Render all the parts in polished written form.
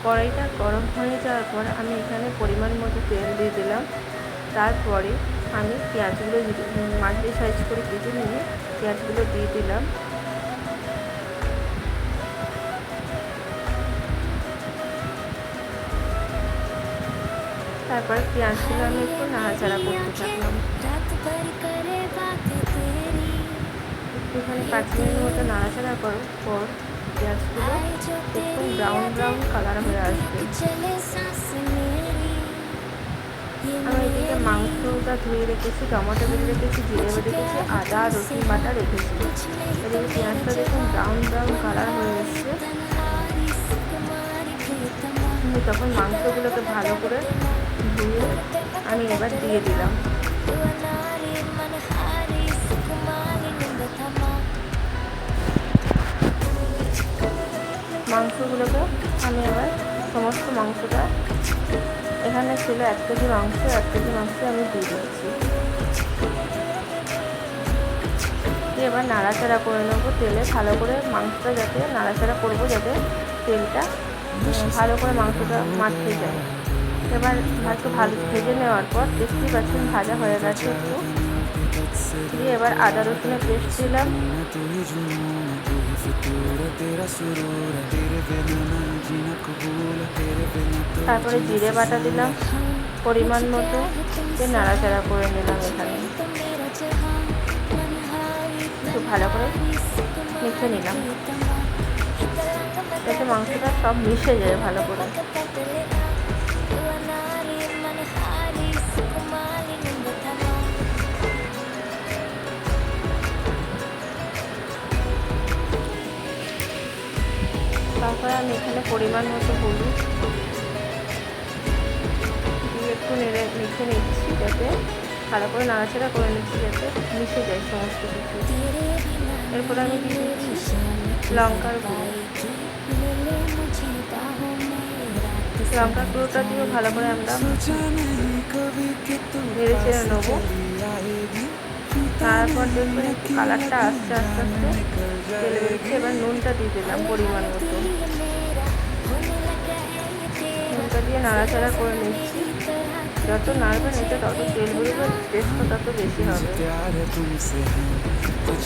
কড়াইটা গরম হয়ে যাওয়ার পর আমি এখানে পরিমাণ মতো তেল দিয়ে দিলাম। তারপরে আমি পেঁয়াজগুলো মাঝারি সাইজ করে কেটে নিয়ে পেঁয়াজগুলো দিয়ে দিলাম। তারপরে পেঁয়াজগুলো আমি একটু নাড়াচাড়া করতে থাকলাম। একটুখানি 5 মিনিট মতো নাড়াচাড়া করার পর পেঁয়াজগুলো একটু ব্রাউন ব্রাউন কালার হয়ে আসবে। আমি এদিকে মাংসটা ধুয়ে রেখেছি, টমেটো বেটে রেখেছি, জিরে বেটে রেখেছি, আদা রসুন বাটা রেখেছি। এদিকে পেঁয়াজটা দেখুন ব্রাউন ব্রাউন কালার হয়ে এসছে। তখন মাংসগুলোকে ভালো করে ধুয়ে আমি এবার দিয়ে দিলাম। মাংসগুলোকে আমি এবার সমস্ত মাংসটা, এখানে ছিল 1 কেজি মাংস, 1 কেজি মাংস আমি দিয়ে দিচ্ছি। এবার নাড়াচাড়া করে নেবো তেলে, ভালো করে মাংসটা যাতে নাড়াচাড়া করবো যাতে তেলটা ভালো করে মাংসটা মাখতে যায়। এবার একটু ভালো ভেজে নেওয়ার পর দেখতেই পাচ্ছেন ভাজা হয়ে গেছে একটু। দিয়ে এবার আদা রসুনের পেস্ট দিলাম। তারপরে জিরে বাটা দিলাম পরিমাণ মতো, দিয়ে নাড়াচাড়া করে নিলাম। এখানে একটু ভালো করে মেখে নিলাম যাতে মাংসটা সব মিশে যায় ভালো করে। তারপরে আমি এখানে পরিমাণ মতো হলুদ দিয়ে একটু মেখে নিচ্ছি যাতে ভালো করে নাড়াচাড়া করে নিচ্ছি যাতে মিশে যায় সমস্ত কিছু। এরপরে আমি দিয়ে দিচ্ছি লঙ্কার গুঁড়ো। লঙ্কার গুঁড়োটা দিয়েও ভালো করে আমরা নেড়ে চেড়ে নেবো। তারপর দেখবেন কালারটা আস্তে আস্তে আস্তে তেলে বেরোচ্ছে। এবার নুনটা দিয়ে দিলাম পরিমাণ মতো। নুনটা দিয়ে নাড়াচাড়া করে নিচ্ছি। যত নাড়বেন এতে তত তেল বেরোবে, টেস্টটা তত বেশি হবে।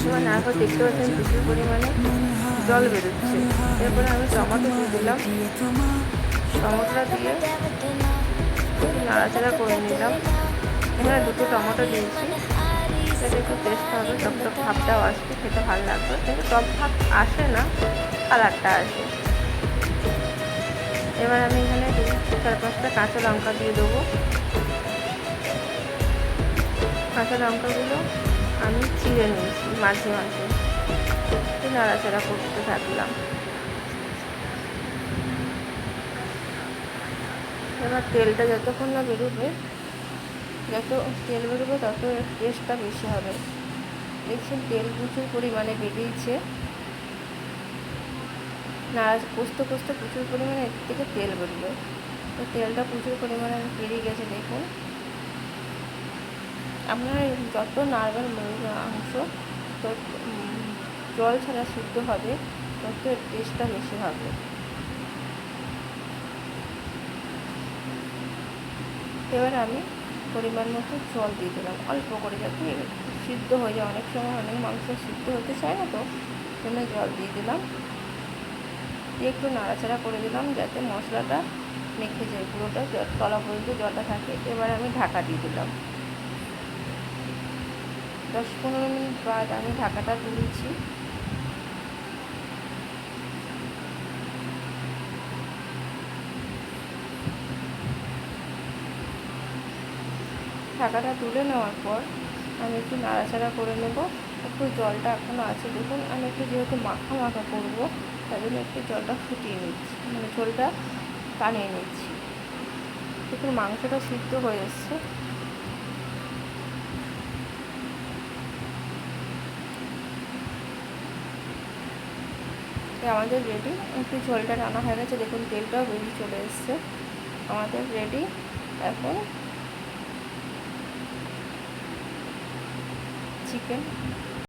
এবার নাড়ার দেখতে পাচ্ছেন প্রচুর পরিমাণে জল বেরোচ্ছে। এরপরে আমি টমেটো দিয়ে দিলাম। টমেটোটা দিয়ে নাড়াচাড়া করে নিলাম। এখানে 2টো টমেটো দিয়েছি, যাতে একটু টেস্ট হবে, টক টক ভাবটাও আসবে, খেতে ভালো লাগবে। কিন্তু টক ভাব আসে না, কালারটা আসে। এবার আমি এখানে 4-5টা কাঁচা লঙ্কা দিয়ে দেবো। কাঁচা লঙ্কাগুলো আমি চিড়ে নিয়েছি মাঝে মাঝে, নাড়াচাড়া করতে থাকলাম। এবার তেলটা যতক্ষণ না বেরোবে, যত তেল বেরোবে তত টেস্টটা বেশি হবে। দেখছেন তেল প্রচুর পরিমাণে বেরিয়েছে। কষতে কষতে প্রচুর পরিমাণে এর থেকে তেল বেরোবে। তো তেলটা প্রচুর পরিমাণে বেরিয়ে গেছে দেখুন। আপনারা যত নাড়বেন মাংস তত জল ছাড়া সিদ্ধ হবে, তত টেস্টটা বেশি হবে। এবার আমি পরিমাণ মতো জল দিয়ে দিলাম, অল্প করে, যাতে সিদ্ধ হয়ে যায়। অনেক সময় অনেক মাংস সিদ্ধ হতে চায় না, তো জন্য জল দিয়ে দিলাম। দিয়ে একটু নাড়াচাড়া করে দিলাম যাতে মশলাটা মেখে যায়, পুরোটা তলা পর্যন্ত জলটা থাকে। এবার আমি ঢাকা দিয়ে দিলাম। 10-15 মিনিট বাদ আমি ঢাকাটা তুলেছি। ঢাকাটা তুলে নেওয়ার পর আমি একটু নাড়াচাড়া করে নেব। একটু জলটা এখনও আছে দেখুন। আমি একটু যেহেতু মাখা মাখা করবো, তাই জন্য একটু জলটা ফুটিয়ে নিচ্ছি, মানে ঝোলটা টানিয়ে নিচ্ছি। দেখুন মাংসটা সিদ্ধ হয়ে এসছে। আমাদের রেডি। একটু ঝোলটা টানা হয়ে গেছে দেখুন, তেলটাও বেরিয়ে চলে এসছে। আমাদের রেডি। এখন চিকেন